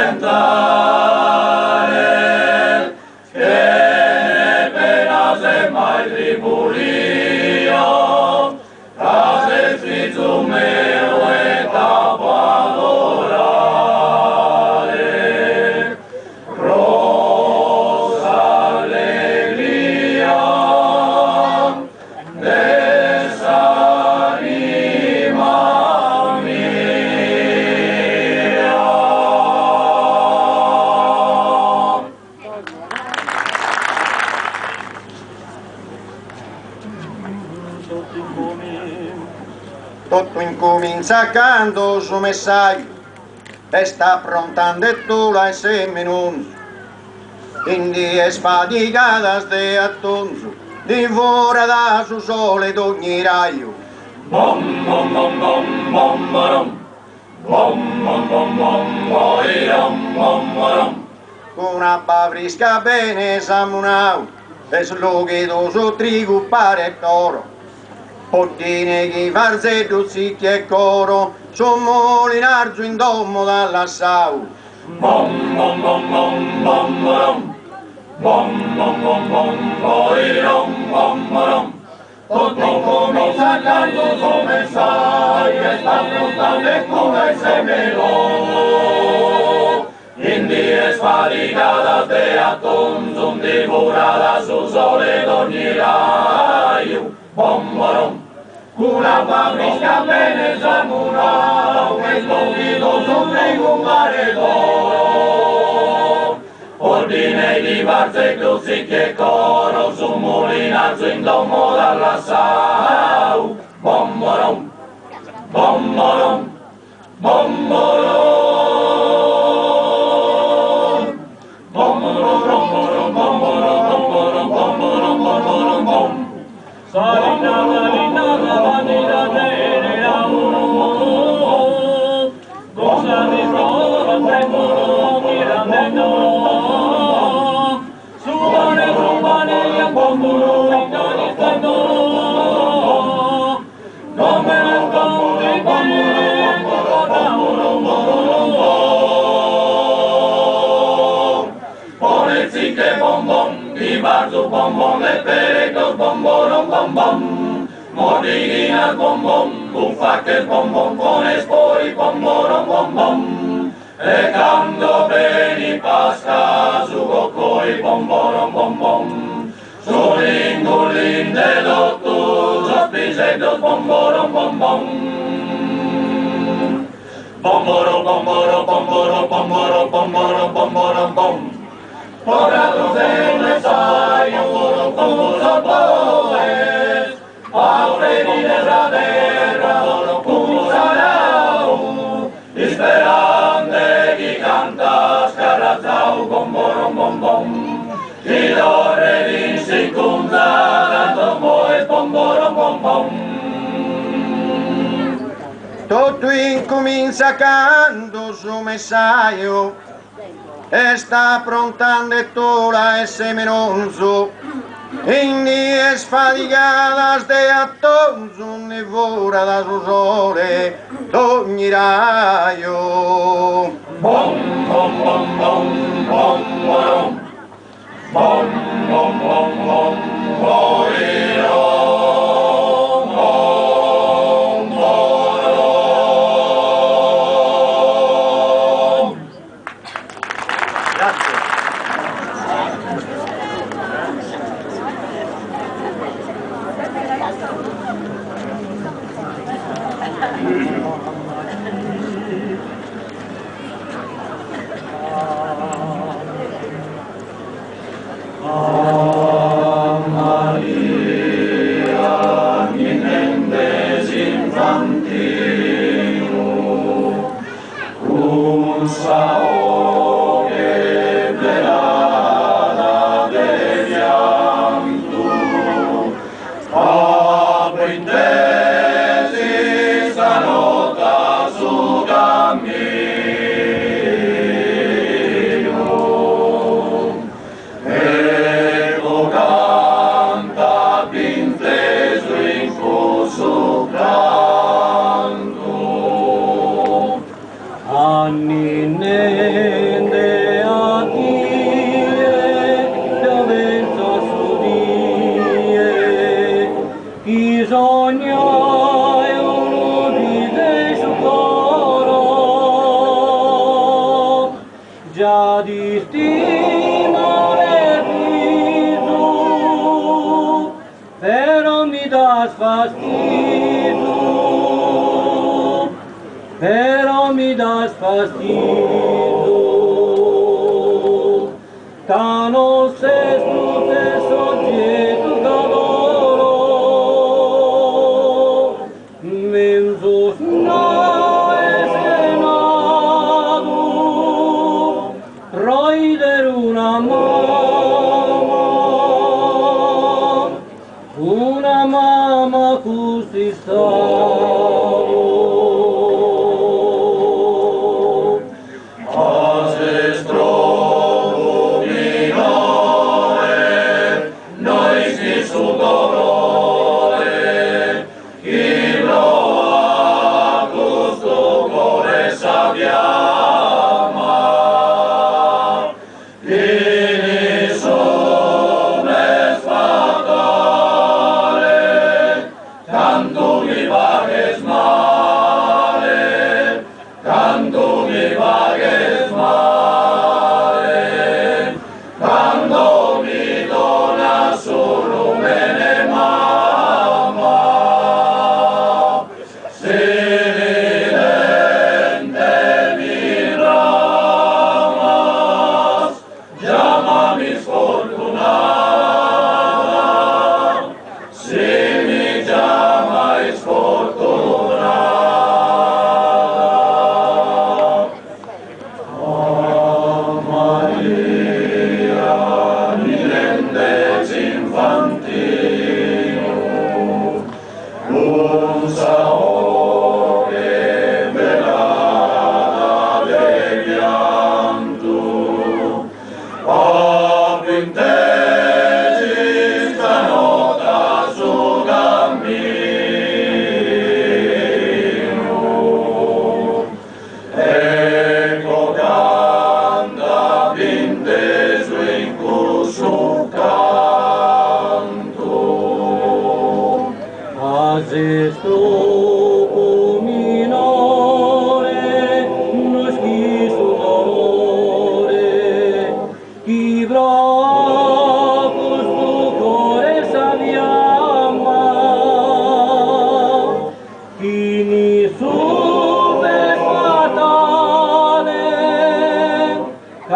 orientales, que penas e mai tribulio, tras el Cristo meu et adorare, rosa allegria, desanima Tutto incomincia quando su messaggio e sta approntando e tu la seminunzo. Quindi è sfaticata ste attonzo, divora da su sole d'ogni raio. Bom bom bom bom bom bom bom bom bom bom bom bom. Con una bavrisca bene samunau, e slughi su trigo pare e toro. Pottine chi farzetto zicchi e coro, sommo l'inarzo in domo dall'assau. Bom bom bom bom bom bom bom bom bom bom bom bom. Tutto comincia quando come sai che sta affrontando e come se me lo. Quindi è sfaticata te a tonzum divorata su sole d'ogni raio. Bom bom. Una bambisca bene samunau, che sbocchito su trigo mare d'oro. Ordine di barzecchio sì che coro, su mulinazzo in domo dall'assau. Bom bom, bom bom, bom bom. Bom bom bom bom bom bom bom bom bom. Salina malina manina bene la cosa di prova tremolo mirando suone romane e bombo ingani stando come un conte bene pone zicche bom bom di barzo bom bom le perecos bom bom bom bom mordiginas bom bom bufaques bom bom con espori bom bom bom e cando beni pasca su gocoi bom bom solingulin de lotus ospisedos bom bom bom bomboro bom Porados en el ensayo, como sopoes, aureli de la terra, como sarau, esperande que cantas carrazau, bom bom, y dorredin secunda, dando moes, bom bom. Tutto incomincia quando su messaggio e sta approntando e tu la seminonzo. Quindi è sfaticata ste attonzo, nevora da su sole d'ogni raio. Bom bom bom bom bom bom bom bom bom Maria già di stimare riso, però mi dà fastidio, però mi dà fastidio, ta non sei tutte soggetto d'oro, menzo no e senato, roider una mamma così stato.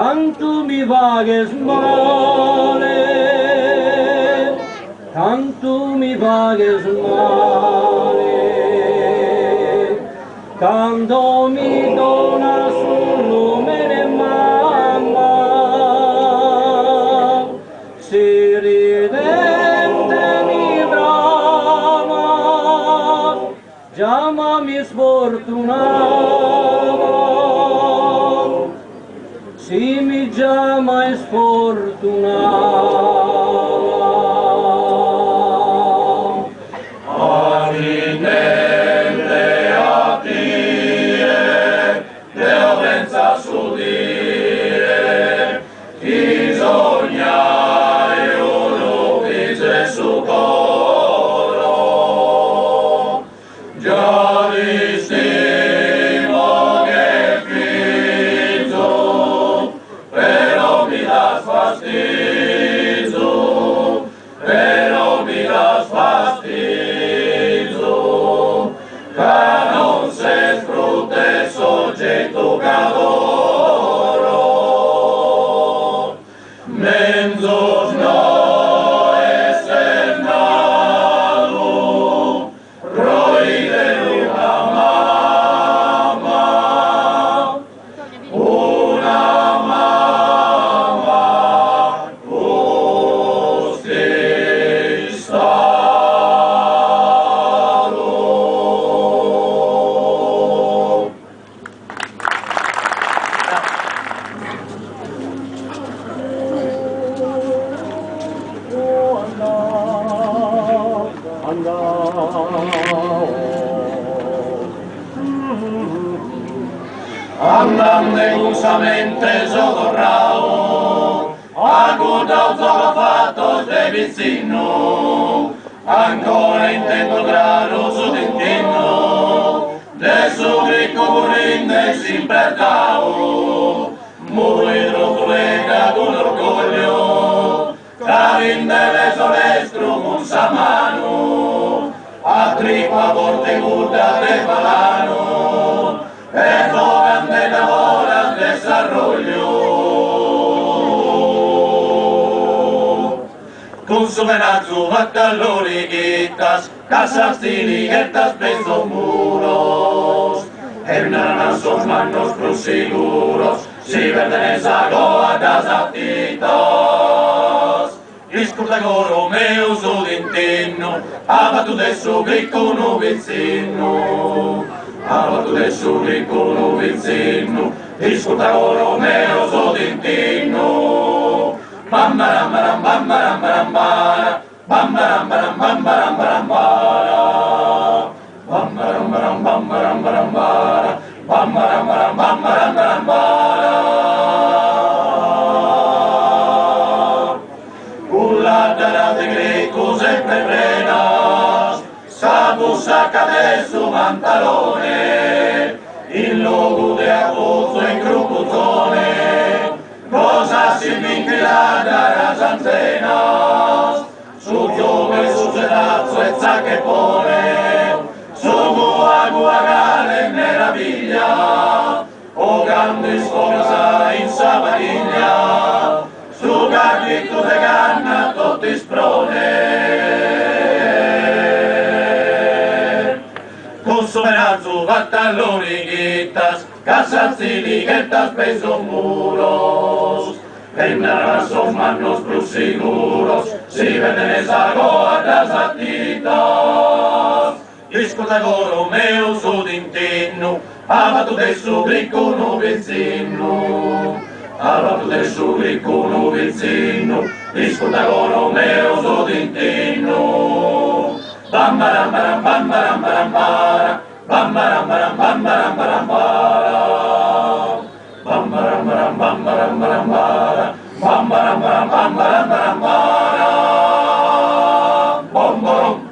Tanto mi vagues male, tanto mi vagues male, quando mi dona solo me mamma, si ridente mi brama, già ma mi sfortunava. Si mi chiama e sfortunata, avinente a dire, Deo pensa su dire, bisogna uno pise su coro, già di stimo che figlio, però mi dà fastidio, però mi dà fastidio, che non se sfrutta il soggetto che adoro, menzos no essere nato, roide una mamma, una mamma così stato. Andando incusamente sodorrao, aguda solo fatto de vicino, ancora intento grado su dintino, de su ricco burinde si pertao, muy arroyo. Con su menazo batalloni guitas, casas tiniguetas pesos muros. Hernanan sus manos plus seguros, si pertenece a das aptitas. Iscurta coro meu su d'intenno, abatu de su gricco no vicino. Abatu de su gricco no vicino, iscurta coro meu su d'intenno. Bambaram baram bambaram baram bara, bambaram baram bambaram baram bara. Bambaram baram bambaram baram bara, bambaram baram bambaram baram bara. Cull'addara de greco sempre frenas, sa busacca del suo pantalone, il logo de Abruzzo in Grupuzzone, cosa si vincula da Zanzenas, su giove, su sedazzo e zacche pone, su guagale meraviglia, o grande scorsa in Sabadiglia, su garrito de ganna tutti sprone. Con su menazzo battalloni guitas, casazzini guetas pesos muros, tendrán sus manos plus seguros, si venden esa goa das atitas. Iscurta coro meu su d'intenno, abatu de su gricco no vicino. Abatu de su gricco no vicino, iscurta coro meu su d'intenno. Bambaram baram bambaram baram bara, bambaram baram bambaram baram bara. Bambaram baram bambaram baram bara, bambaram baram bambaram baram bara. Bomborom.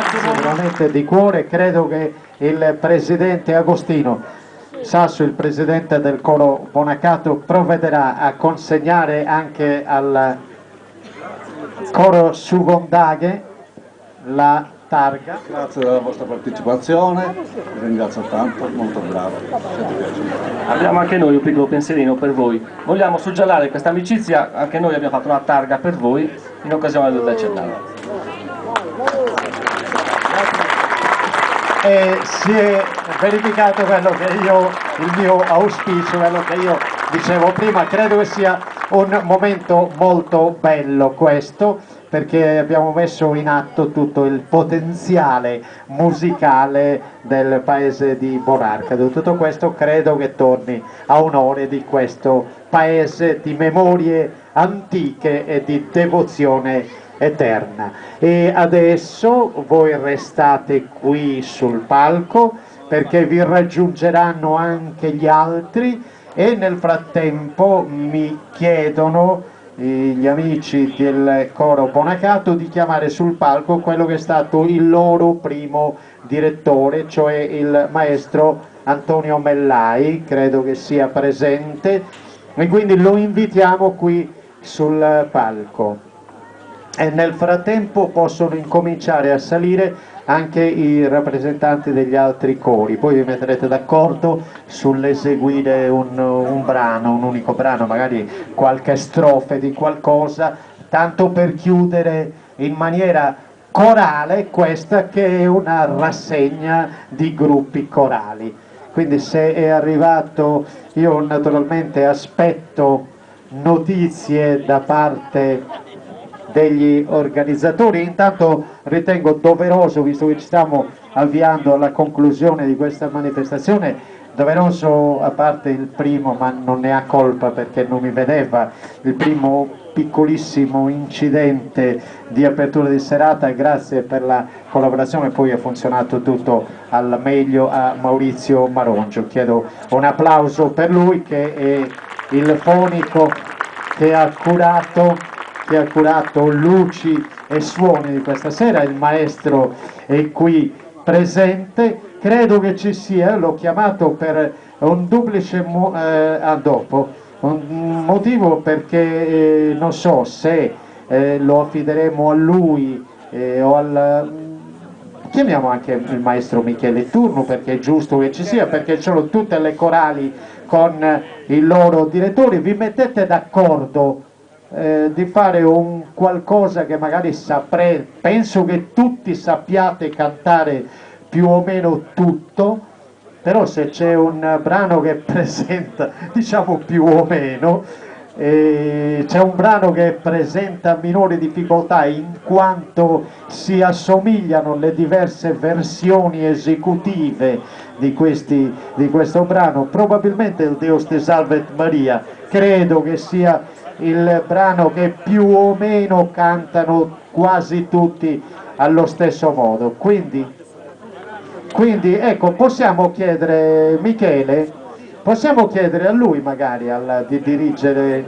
Sicuramente di cuore. Credo che il presidente Agostino Sasso, il presidente del coro Bonacato, provvederà a consegnare anche al coro Sugondaghe la targa. Grazie della vostra partecipazione, vi ringrazio tanto, molto bravo. Abbiamo anche noi un piccolo pensierino per voi. Vogliamo suggellare questa amicizia, anche noi abbiamo fatto una targa per voi in occasione del decennale. E si è verificato quello che il mio auspicio, quello che io dicevo prima. Credo che sia un momento molto bello questo, perché abbiamo messo in atto tutto il potenziale musicale del paese di Bonarca. Tutto questo credo che torni a onore di questo paese di memorie antiche e di devozione eterna. E adesso voi restate qui sul palco, perché vi raggiungeranno anche gli altri, e nel frattempo mi chiedono gli amici del coro Bonacato di chiamare sul palco quello che è stato il loro primo direttore, cioè il maestro Antonio Mellai. Credo che sia presente e quindi lo invitiamo qui sul palco. E nel frattempo possono incominciare a salire anche i rappresentanti degli altri cori, poi vi metterete d'accordo sull'eseguire un brano, un unico brano, magari qualche strofe di qualcosa, tanto per chiudere in maniera corale questa che è una rassegna di gruppi corali. Quindi se è arrivato, io naturalmente aspetto notizie da parte degli organizzatori. Intanto ritengo doveroso, visto che ci stiamo avviando alla conclusione di questa manifestazione, doveroso, a parte il primo, ma non ne ha colpa perché non mi vedeva, il primo piccolissimo incidente di apertura di serata, grazie per la collaborazione, poi è funzionato tutto al meglio, a Maurizio Marongio. Chiedo un applauso per lui, che è il fonico che ha curato luci e suoni di questa sera. Il maestro è qui presente, credo che ci sia, l'ho chiamato per un duplice motivo, perché non so se lo affideremo a lui o al chiamiamo anche il maestro Michele Turno, perché è giusto che ci sia, perché ci sono tutte le corali con i loro direttori. Vi mettete d'accordo di fare un qualcosa che magari penso che tutti sappiate cantare più o meno tutto, però se c'è un brano che presenta, diciamo più o meno, c'è un brano che presenta minori difficoltà in quanto si assomigliano le diverse versioni esecutive di questo brano, probabilmente il Deus te salvet Maria, credo che sia il brano che più o meno cantano quasi tutti allo stesso modo. Quindi ecco, possiamo chiedere, Michele, possiamo chiedere a lui magari di dirigere.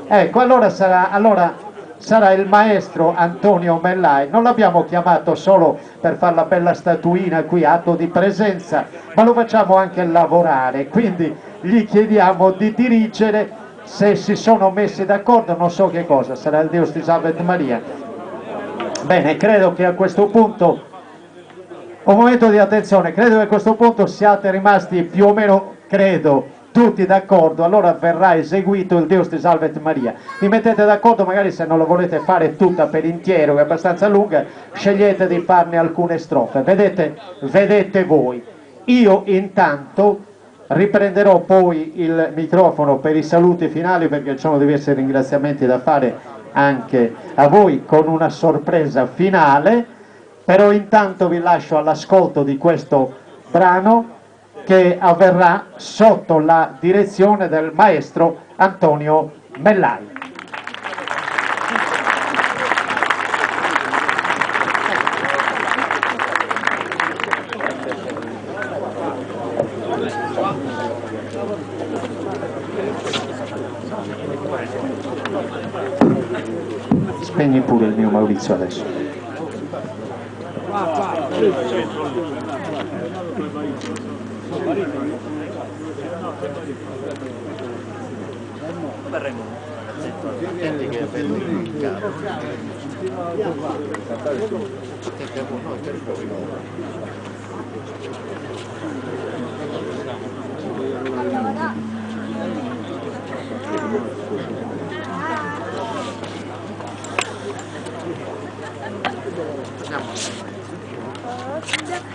Ecco, allora sarà il maestro Antonio Mellai. Non l'abbiamo chiamato solo per fare la bella statuina qui, atto di presenza, ma lo facciamo anche lavorare, quindi gli chiediamo di dirigere. Se si sono messi d'accordo, non so che cosa, sarà il Deus ti salvet Maria. Bene, credo che a questo punto, un momento di attenzione, credo che a questo punto siate rimasti più o meno, credo, tutti d'accordo, allora verrà eseguito il Deus ti salvet Maria. Vi mettete d'accordo, magari se non lo volete fare tutta per intero, che è abbastanza lunga, scegliete di farne alcune strofe, vedete voi. Io intanto riprenderò poi il microfono per i saluti finali, perché ci sono diversi ringraziamenti da fare anche a voi con una sorpresa finale, però intanto vi lascio all'ascolto di questo brano che avverrà sotto la direzione del maestro Antonio Mellai. Spegni pure il mio Maurizio adesso.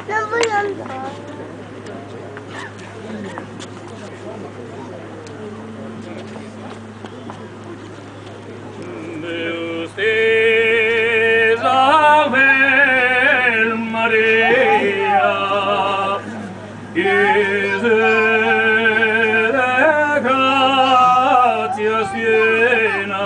Non voglio andare. Deus te salve Maria, de gratia siena.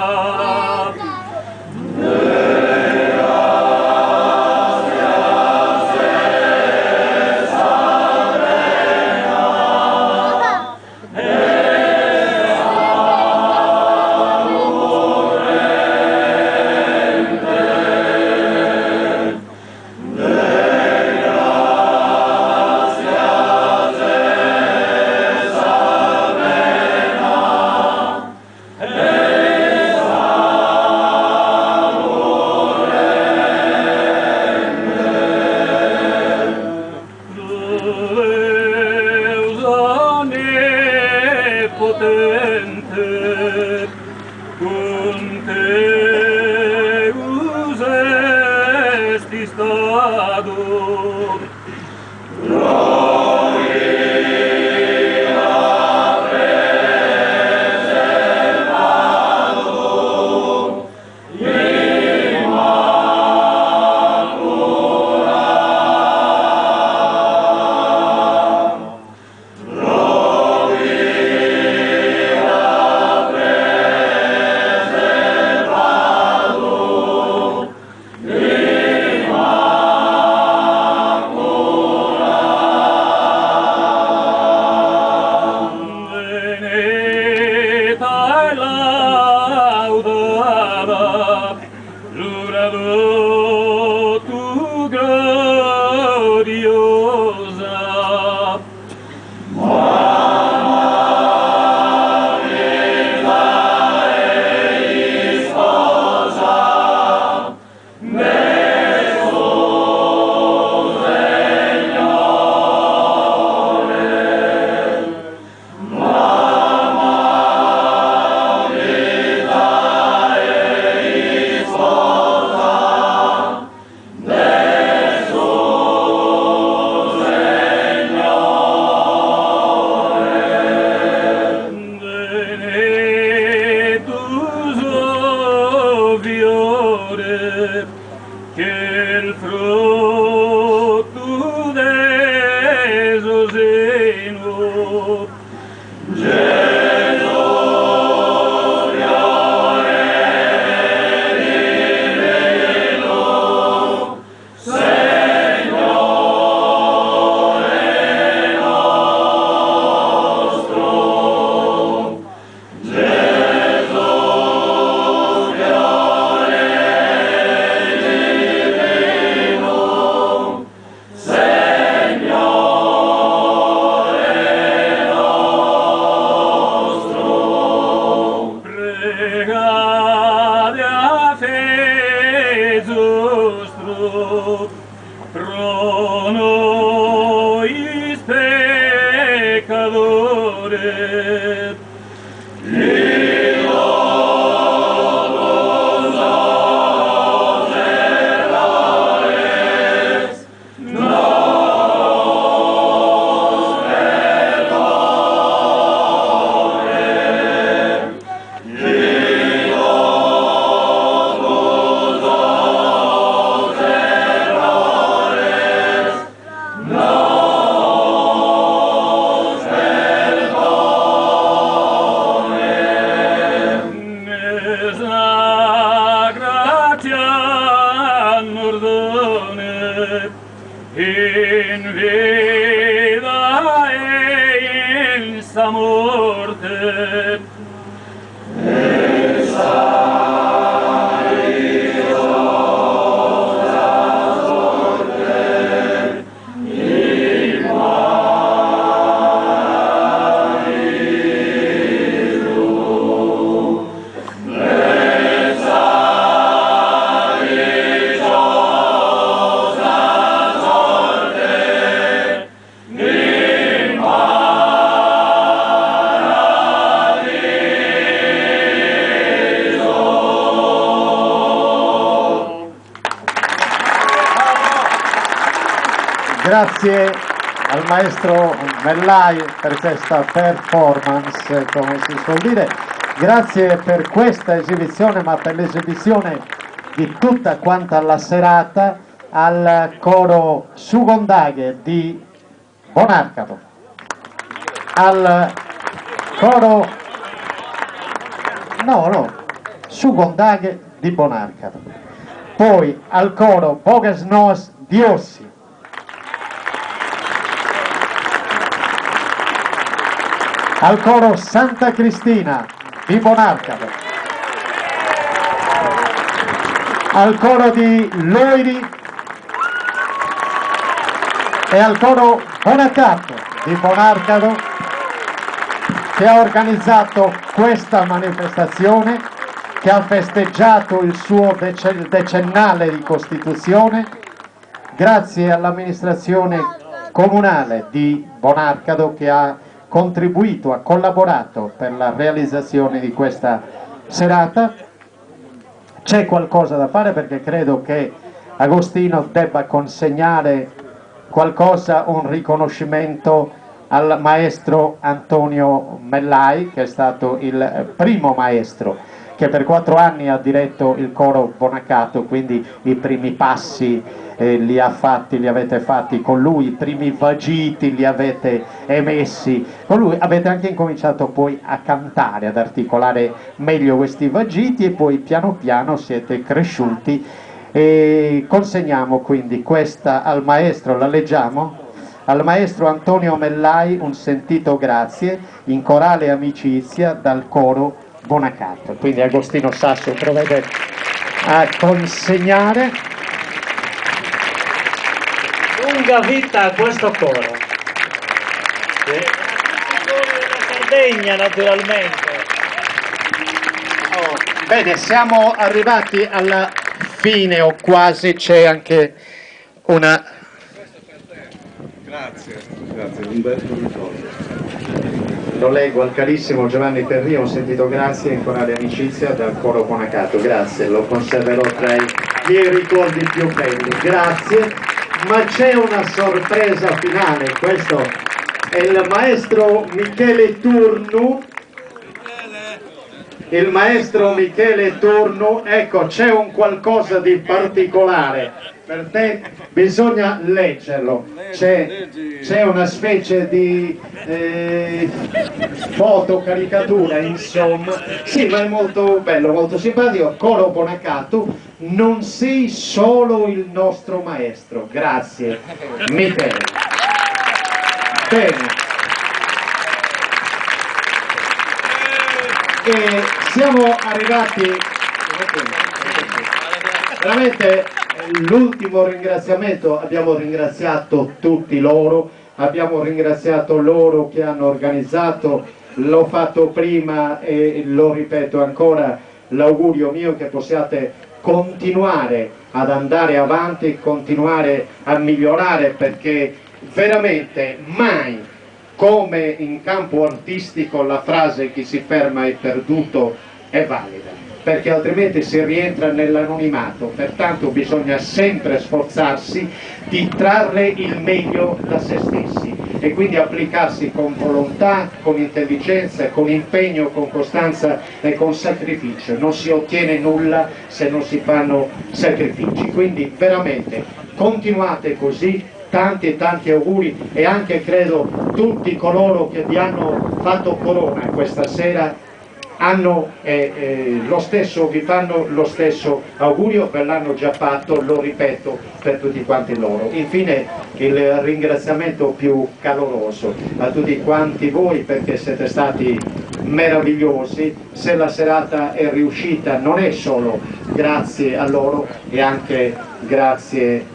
in vida e in sa morte. Grazie al maestro Mellai per questa performance, come si suol dire. Grazie per questa esibizione, ma per l'esibizione di tutta quanta la serata, al coro Sugondaghe di Bonarcado, al coro Sugondaghe di Bonarcado, poi al coro Bogas Nos di Ossi, al coro Santa Cristina di Bonarcado, al coro di Loiri e al coro Bonacato di Bonarcado, che ha organizzato questa manifestazione, che ha festeggiato il suo decennale di Costituzione. Grazie all'amministrazione comunale di Bonarcado che ha contribuito, ha collaborato per la realizzazione di questa serata. C'è qualcosa da fare, perché credo che Agostino debba consegnare qualcosa, un riconoscimento al maestro Antonio Mellai, che è stato il primo maestro che per 4 anni ha diretto il coro Bonacato, quindi i primi passi li avete fatti con lui, i primi vagiti li avete emessi con lui, avete anche incominciato poi a cantare, ad articolare meglio questi vagiti, e poi piano piano siete cresciuti. E consegniamo quindi questa al maestro, la leggiamo? Al maestro Antonio Mellai un sentito grazie in corale amicizia dal coro Bonacato. Quindi Agostino Sasso provvede a consegnare. Lunga vita a questo coro. Sardegna, naturalmente. Bene, siamo arrivati alla fine o quasi, c'è anche una... Grazie, Umberto Vittorio. Lo leggo al carissimo Giovanni Perria, un sentito grazie in corale amicizia dal coro Bonacato. Grazie, lo conserverò tra i miei ricordi più belli. Grazie, ma c'è una sorpresa finale. Questo è il maestro Michele Turnu. Il maestro Michele Turnu, ecco, c'è un qualcosa di particolare per te, bisogna leggerlo. C'è una specie di fotocaricatura, insomma. Sì, ma è molto bello, molto simpatico. Coro Bonacato, non sei solo il nostro maestro. Grazie Michele. Bene, e siamo arrivati veramente l'ultimo ringraziamento. Abbiamo ringraziato tutti loro, abbiamo ringraziato loro che hanno organizzato, l'ho fatto prima e lo ripeto ancora, l'augurio mio che possiate continuare ad andare avanti, continuare a migliorare, perché veramente mai come in campo artistico la frase chi si ferma è perduto è valida, perché altrimenti si rientra nell'anonimato, pertanto bisogna sempre sforzarsi di trarre il meglio da se stessi e quindi applicarsi con volontà, con intelligenza, con impegno, con costanza e con sacrificio. Non si ottiene nulla se non si fanno sacrifici, quindi veramente continuate così, tanti e tanti auguri, e anche credo tutti coloro che vi hanno fatto corona questa sera hanno lo stesso, vi fanno lo stesso augurio, ve l'hanno già fatto, lo ripeto per tutti quanti loro. Infine il ringraziamento più caloroso a tutti quanti voi, perché siete stati meravigliosi. Se la serata è riuscita non è solo grazie a loro, è anche grazie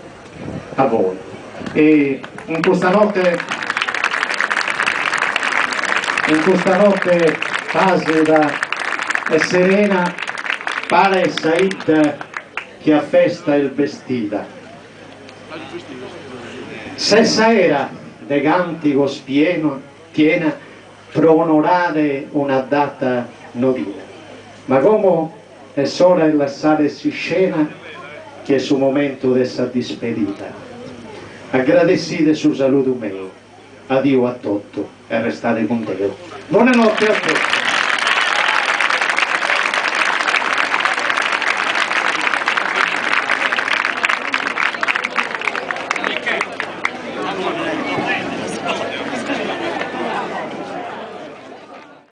a voi. E in questa notte placida e serena pare Said che a festa il vestita. Sessa era de canticos piena pro onorare una data novina, ma come es hora de lasciare si scena che su momento de essa dispedita. Agradecide su saluto mio, addio a tutto e restate con Dio. Buonanotte a tutti.